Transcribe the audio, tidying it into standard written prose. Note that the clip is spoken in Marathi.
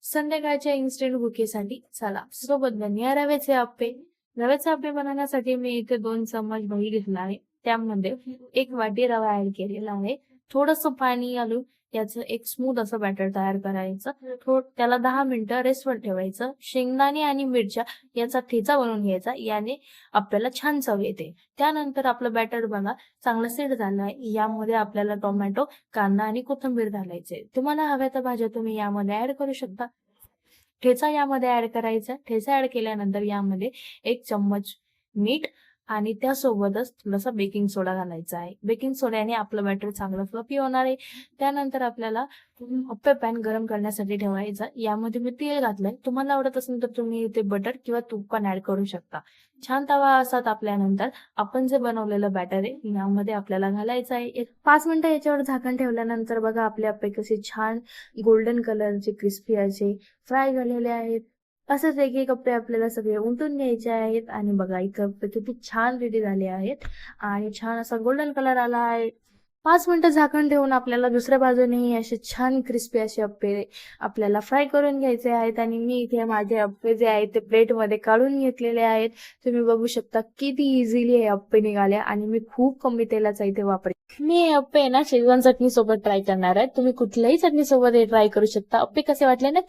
संध्याकाळच्या इन्स्टंट भुकेसाठी चला सोबत बनवूया रव्याचे अप्पे. रव्याचे अप्पे बनवण्यासाठी मी इथे 2 चम्मच दही घेतला आहे. त्यामध्ये 1 वाटी रवा ऍड केलेला आहे. थोडंसं पाणी घालून याचं एक स्मूथ असं बॅटर तयार करायचं. त्याला 10 मिनिटं रेस्टवर ठेवायचं. शेंगदाणे आणि मिरच्या याचा ठेचा बनवून घ्यायचा. याने आपल्याला छान चव येते. त्यानंतर आपलं बॅटर बघा चांगलं सेट झालं आहे. यामध्ये आपल्याला टोमॅटो, कांदा आणि कोथिंबीर घालायचे. तुम्हाला हव्या त्या भाज्या तुम्ही यामध्ये ऍड करू शकता. ठेचा यामध्ये ऍड करायचा. ठेचा ऍड केल्यानंतर यामध्ये 1 चम्मच मीठ आणि त्यासोबतच थोडासा बेकिंग सोडा घालायचा आहे. बेकिंग सोड्याने आपलं बॅटर चांगलं फ्लफी होणार आहे. त्यानंतर आपल्याला अप्पे पॅन गरम करण्यासाठी ठेवायचा. यामध्ये मी तेल घातलंय. तुम्हाला आवडत असेल तर तुम्ही इथे बटर किंवा तूप पण ऍड करू शकता. छान तवा असा तापल्यानंतर आपण जे बनवलेलं बॅटर आहे यामध्ये आपल्याला घालायचं आहे. 5 मिनिटं याच्यावर झाकण ठेवल्यानंतर बघा आपले अप्पे कसे छान गोल्डन कलरचे क्रिस्पी असे फ्राय झालेले आहेत. असेच एक अप्पे आपल्याला सगळे उलटून घ्यायचे आहेत आणि बघा एक अप्पे किती छान रेडी झाले आहेत आणि छान असा गोल्डन कलर आला आहे. 5 मिनिटं झाकण ठेवून आपल्याला दुसऱ्या बाजूनेही असे छान क्रिस्पी असे अप्पे आपल्याला फ्राय करून घ्यायचे आहेत. आणि मी इथे माझे अप्पे जे आहेत ते प्लेटमध्ये काढून घेतलेले आहेत. तुम्ही बघू शकता किती इझिली हे अप्पे निघाले आणि मी खूप कमी तेलाचा इथे वापर. मी हे अप्पे ना शेजवान चटणी सोबत ट्राय करणार आहे. तुम्ही कुठल्याही चटणी सोबत हे ट्राय करू शकता. अप्पे कसे वाटले ना